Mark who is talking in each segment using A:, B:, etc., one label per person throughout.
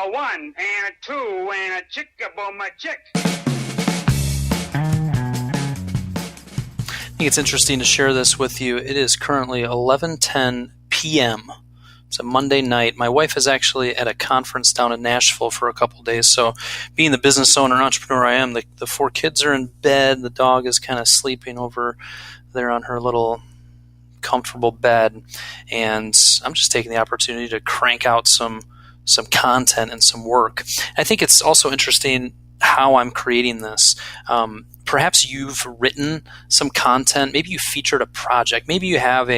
A: A one and a two and a chick-a-boom a chick.
B: I think it's interesting to share this with you. It is currently 11:10 p.m. It's a Monday night. My wife is actually at a conference down in Nashville for a couple of days. So being the business owner and entrepreneur I am, the four kids are in bed. The dog is kind of sleeping over there on her little comfortable bed. And I'm just taking the opportunity to crank out some content and some work. I think it's also interesting how I'm creating this. Perhaps you've written some content. Maybe you featured a project. Maybe you have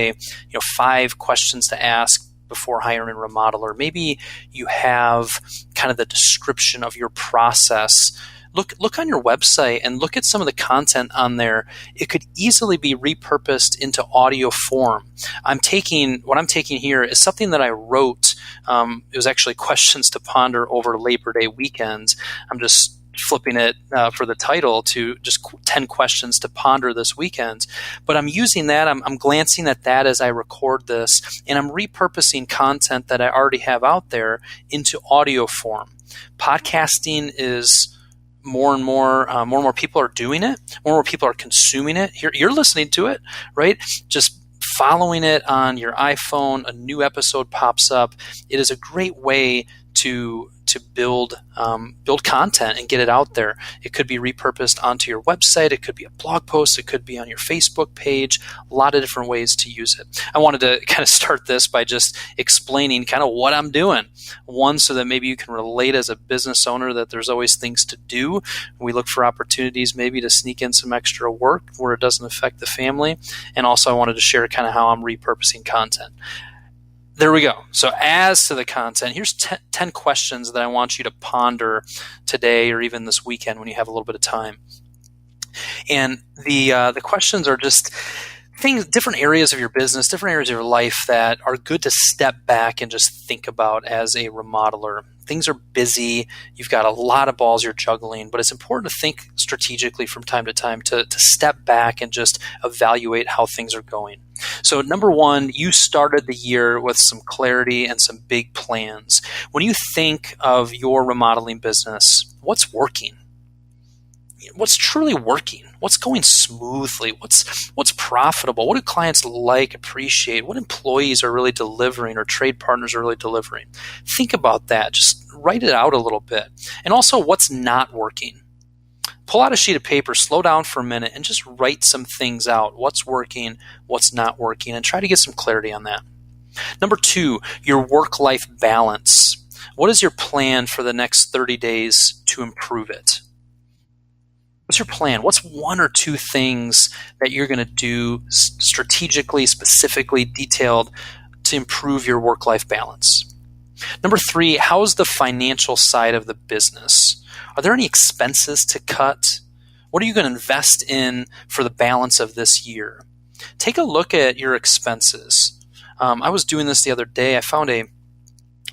B: 5 questions to ask before hiring a remodeler. Maybe you have kind of the description of your process. Look on your website and look at some of the content on there. It could easily be repurposed into audio form. What I'm taking here is something that I wrote. It was actually questions to ponder over Labor Day weekend. I'm just flipping it for the title to just 10 questions to ponder this weekend. But I'm using that. I'm glancing at that as I record this, and I'm repurposing content that I already have out there into audio form. Podcasting is more and more people are doing it. More and more people are consuming it. You're listening to it, right? Just following it on your iPhone, a new episode pops up. It is a great way to build content and get it out there. It could be repurposed onto your website. It could be a blog post. It could be on your Facebook page. A lot of different ways to use it. I wanted to kind of start this by just explaining kind of what I'm doing. One, so that maybe you can relate as a business owner that there's always things to do. We look for opportunities maybe to sneak in some extra work where it doesn't affect the family. And also I wanted to share kind of how I'm repurposing content. There we go. So as to the content, here's 10 questions that I want you to ponder today or even this weekend when you have a little bit of time. And the questions are just things, different areas of your business, different areas of your life that are good to step back and just think about as a remodeler. Things are busy. You've got a lot of balls you're juggling, but it's important to think strategically from time to time to step back and just evaluate how things are going. So number one, you started the year with some clarity and some big plans. When you think of your remodeling business, what's working? What's truly working? What's going smoothly? What's profitable? What do clients like, appreciate? What employees are really delivering or trade partners are really delivering? Think about that. Just write it out a little bit. And also, what's not working? Pull out a sheet of paper, slow down for a minute, and just write some things out. What's working, what's not working, and try to get some clarity on that. Number two, your work-life balance. What is your plan for the next 30 days to improve it? What's your plan? What's 1 or 2 things that you're going to do strategically, specifically, detailed to improve your work-life balance? Number 3, how's the financial side of the business? Are there any expenses to cut? What are you going to invest in for the balance of this year? Take a look at your expenses. I was doing this the other day. I found a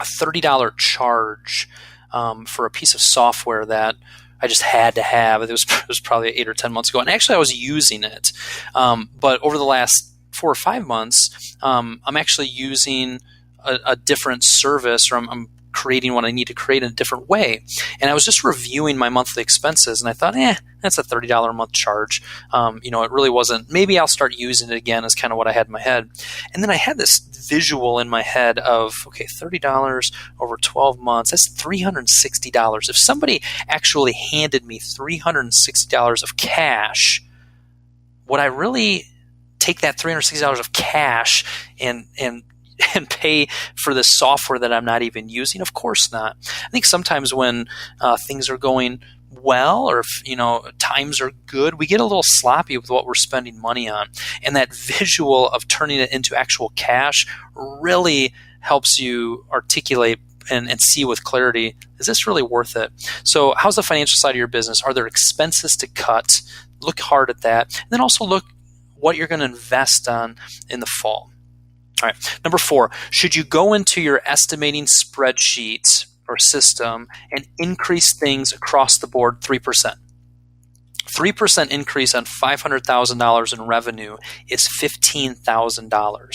B: $30 charge for a piece of software that I just had to have. It was probably 8 or 10 months ago. And actually, I was using it. But over the last 4 or 5 months, I'm actually using a different service, or I'm creating what I need to create in a different way. And I was just reviewing my monthly expenses, and I thought, that's a $30 a month charge. It really wasn't. Maybe I'll start using it again, is kind of what I had in my head. And then I had this visual in my head of, okay, $30 over 12 months, that's $360. If somebody actually handed me $360 of cash, would I really take that $360 of cash and pay for this software that I'm not even using? Of course not. I think sometimes when things are going well, or if times are good, we get a little sloppy with what we're spending money on. And that visual of turning it into actual cash really helps you articulate and see with clarity, is this really worth it? So how's the financial side of your business? Are there expenses to cut? Look hard at that. And then also look what you're going to invest on in the fall. All right. Number 4, should you go into your estimating spreadsheet or system and increase things across the board 3%? 3% increase on $500,000 in revenue is $15,000.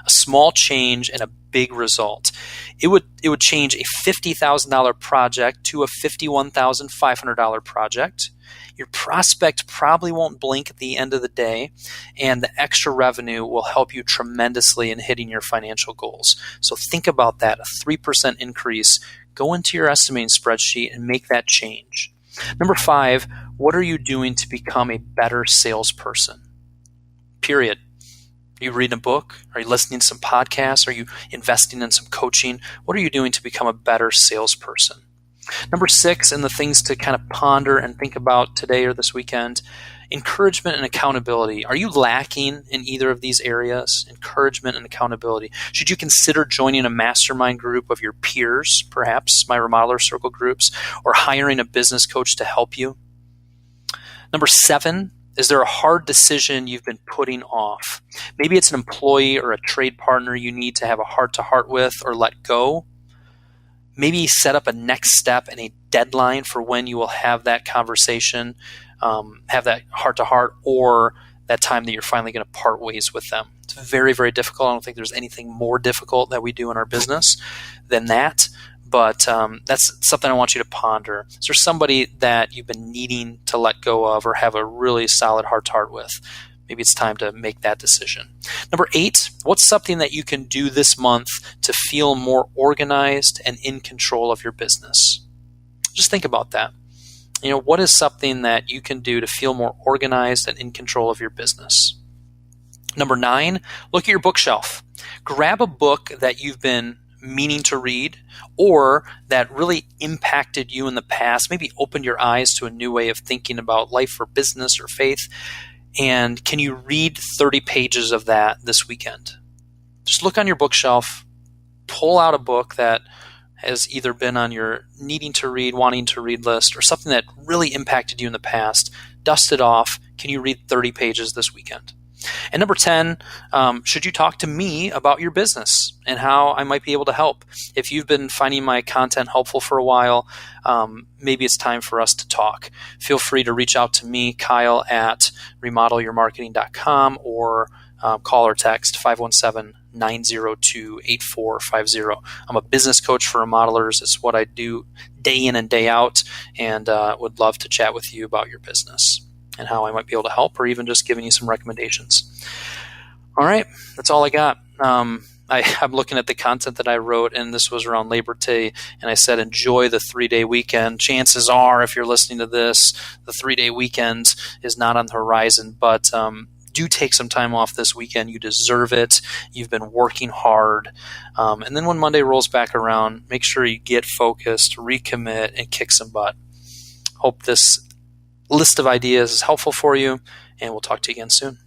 B: A small change and a big result. It would change a $50,000 project to a $51,500 project. Your prospect probably won't blink at the end of the day, and the extra revenue will help you tremendously in hitting your financial goals. So think about that, a 3% increase. Go into your estimating spreadsheet and make that change. Number 5, what are you doing to become a better salesperson? Period. Are you reading a book? Are you listening to some podcasts? Are you investing in some coaching? What are you doing to become a better salesperson? Number 6, and the things to kind of ponder and think about today or this weekend, encouragement and accountability. Are you lacking in either of these areas? Encouragement and accountability. Should you consider joining a mastermind group of your peers, perhaps my Remodeler Circle groups, or hiring a business coach to help you? Number 7, is there a hard decision you've been putting off? Maybe it's an employee or a trade partner you need to have a heart-to-heart with or let go. Maybe set up a next step and a deadline for when you will have that conversation, have that heart-to-heart, or that time that you're finally going to part ways with them. It's very, very difficult. I don't think there's anything more difficult that we do in our business than that. But that's something I want you to ponder. Is there somebody that you've been needing to let go of or have a really solid heart-to-heart with? Maybe it's time to make that decision. Number 8, what's something that you can do this month to feel more organized and in control of your business? Just think about that. What is something that you can do to feel more organized and in control of your business? Number 9, look at your bookshelf. Grab a book that you've been meaning to read or that really impacted you in the past, maybe opened your eyes to a new way of thinking about life or business or faith. And can you read 30 pages of that this weekend? Just look on your bookshelf, pull out a book that has either been on your needing to read, wanting to read list, or something that really impacted you in the past. Dust it off. Can you read 30 pages this weekend? And number 10, should you talk to me about your business and how I might be able to help? If you've been finding my content helpful for a while, maybe it's time for us to talk. Feel free to reach out to me, Kyle, at remodelyourmarketing.com, or call or text 517-902-8450. I'm a business coach for remodelers. It's what I do day in and day out, and would love to chat with you about your business and how I might be able to help, or even just giving you some recommendations. All right, that's all I got. I'm looking at the content that I wrote, and this was around Labor Day, and I said enjoy the 3-day weekend. Chances are, if you're listening to this, the 3-day weekend is not on the horizon, but do take some time off this weekend. You deserve it. You've been working hard. And then when Monday rolls back around, make sure you get focused, recommit, and kick some butt. Hope this list of ideas is helpful for you, and we'll talk to you again soon.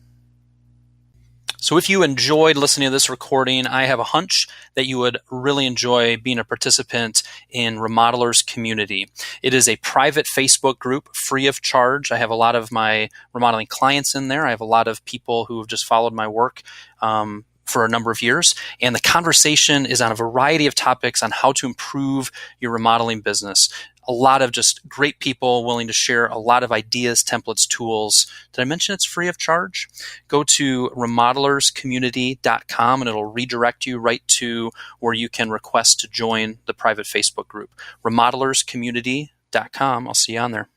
B: So if you enjoyed listening to this recording, I have a hunch that you would really enjoy being a participant in Remodelers Community. It is a private Facebook group, free of charge. I have a lot of my remodeling clients in there. I have a lot of people who have just followed my work for a number of years. And the conversation is on a variety of topics on how to improve your remodeling business. A lot of just great people willing to share a lot of ideas, templates, tools. Did I mention it's free of charge? Go to remodelerscommunity.com and it'll redirect you right to where you can request to join the private Facebook group. remodelerscommunity.com. I'll see you on there.